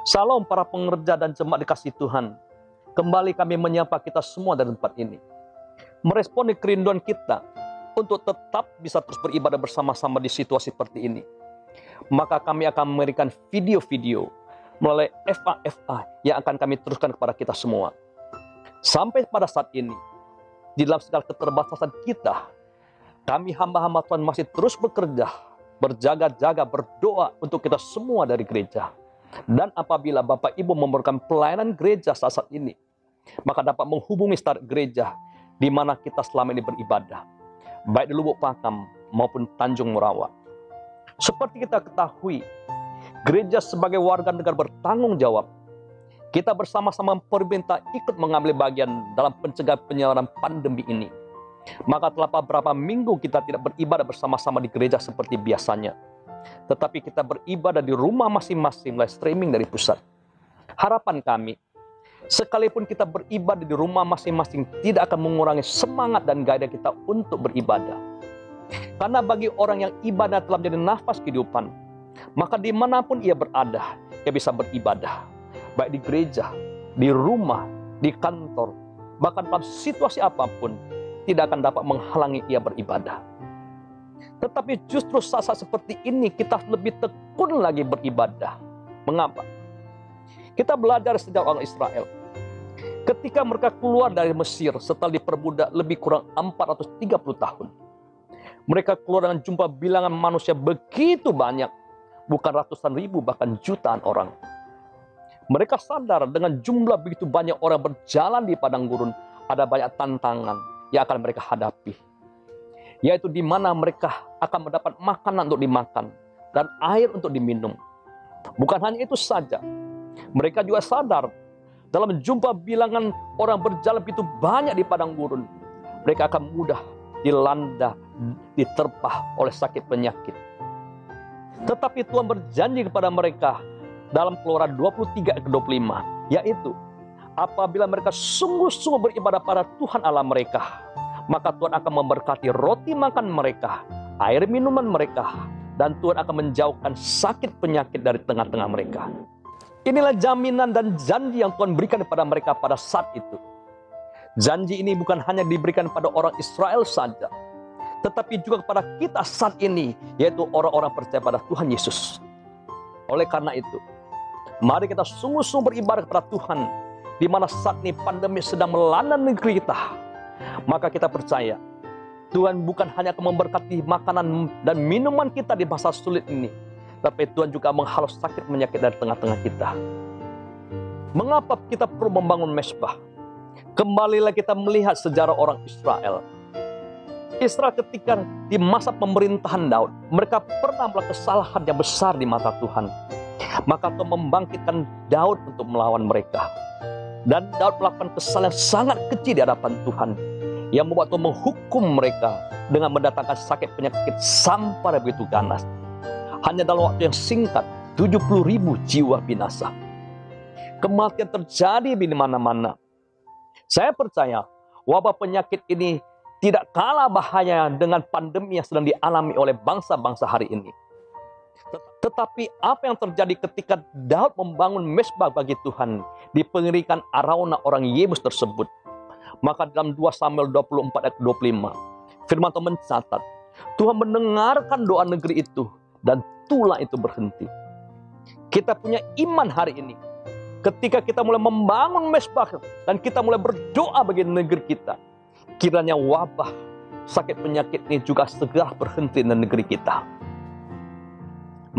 Salam para pengerja dan jemaat dikasih Tuhan. Kembali kami menyapa kita semua dari tempat ini. Meresponi kerinduan kita untuk tetap bisa terus beribadah bersama-sama di situasi seperti ini. Maka kami akan memberikan video-video melalui FA yang akan kami teruskan kepada kita semua. Sampai pada saat ini, di dalam segala keterbatasan kita, kami hamba-hamba Tuhan masih terus bekerja, berjaga-jaga, berdoa untuk kita semua dari gereja. Dan apabila Bapak Ibu memerlukan pelayanan gereja saat ini, maka dapat menghubungi start gereja di mana kita selama ini beribadah, baik di Lubuk Pakam maupun Tanjung Morawa. Seperti kita ketahui, gereja sebagai warga negara bertanggung jawab. Kita bersama-sama pemerintah ikut mengambil bagian dalam pencegahan penyebaran pandemi ini. Maka telah beberapa minggu kita tidak beribadah bersama-sama di gereja seperti biasanya. Tetapi kita beribadah di rumah masing-masing melalui streaming dari pusat. Harapan kami, sekalipun kita beribadah di rumah masing-masing tidak akan mengurangi semangat dan gairah kita untuk beribadah. Karena bagi orang yang ibadah telah menjadi nafas kehidupan, maka dimanapun ia berada, ia bisa beribadah. Baik di gereja, di rumah, di kantor, bahkan dalam situasi apapun, tidak akan dapat menghalangi ia beribadah. Tetapi justru saat-saat seperti ini kita lebih tekun lagi beribadah. Mengapa? Kita belajar sejak orang Israel. Ketika mereka keluar dari Mesir setelah diperbudak lebih kurang 430 tahun. Mereka keluar dengan jumlah bilangan manusia begitu banyak. Bukan ratusan ribu, bahkan jutaan orang. Mereka sadar dengan jumlah begitu banyak orang berjalan di padang gurun, ada banyak tantangan yang akan mereka hadapi. Yaitu di mana mereka akan mendapat makanan untuk dimakan dan air untuk diminum. Bukan hanya itu saja, mereka juga sadar dalam jumlah bilangan orang berjalan begitu banyak di padang gurun, mereka akan mudah dilanda, diterpah oleh sakit penyakit. Tetapi Tuhan berjanji kepada mereka dalam Keluaran 23 ayat 25, yaitu apabila mereka sungguh-sungguh beribadah pada Tuhan Allah mereka, maka Tuhan akan memberkati roti makan mereka, air minuman mereka, dan Tuhan akan menjauhkan sakit penyakit dari tengah-tengah mereka. Inilah jaminan dan janji yang Tuhan berikan kepada mereka pada saat itu. Janji ini bukan hanya diberikan pada orang Israel saja, tetapi juga kepada kita saat ini, yaitu orang-orang percaya pada Tuhan Yesus. Oleh karena itu, mari kita sungguh-sungguh beribadah kepada Tuhan, di mana saat ini pandemi sedang melanda negeri kita. Maka kita percaya, Tuhan bukan hanya akan memberkati makanan dan minuman kita di masa sulit ini, tapi Tuhan juga menghalau sakit penyakit dari tengah-tengah kita. Mengapa kita perlu membangun mezbah? Kembalilah kita melihat sejarah orang Israel. Israel ketika di masa pemerintahan Daud, mereka pernah melakukan kesalahan yang besar di mata Tuhan. Maka Tuhan membangkitkan Daud untuk melawan mereka. Dan Daud melakukan kesalahan sangat kecil di hadapan Tuhan, yang membuat Tuhan menghukum mereka dengan mendatangkan sakit penyakit sampai begitu ganas. Hanya dalam waktu yang singkat, 70.000 jiwa binasa. Kematian terjadi di mana-mana. Saya percaya wabah penyakit ini tidak kalah bahaya dengan pandemi yang sedang dialami oleh bangsa-bangsa hari ini. Tetapi apa yang terjadi ketika Daud membangun mezbah bagi Tuhan di pengirikan Araunah orang Yebus tersebut? Maka dalam 2 Samuel 24 ayat 25, firman Tuhan mencatat, Tuhan mendengarkan doa negeri itu dan tulah itu berhenti. Kita punya iman hari ini. Ketika kita mulai membangun mezbah dan kita mulai berdoa bagi negeri kita, kiranya wabah sakit penyakit ini juga segera berhenti di negeri kita.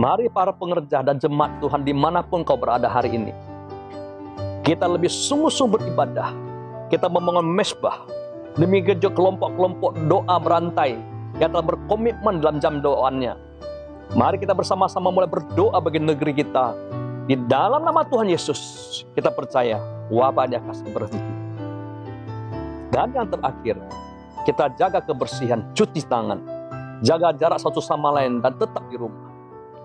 Mari para pengerja dan jemaat Tuhan dimanapun kau berada hari ini, kita lebih sungguh-sungguh beribadah. Kita membangun mezbah. Demikian juga kelompok-kelompok doa berantai yang telah berkomitmen dalam jam doanya. Mari kita bersama-sama mulai berdoa bagi negeri kita. Di dalam nama Tuhan Yesus, kita percaya wabahnya akan berhenti. Dan yang terakhir, kita jaga kebersihan, cuci tangan, jaga jarak satu sama lain, dan tetap di rumah.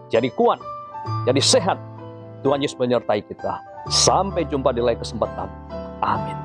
Jadi kuat, jadi sehat. Tuhan Yesus menyertai kita. Sampai jumpa di lain kesempatan. Amin.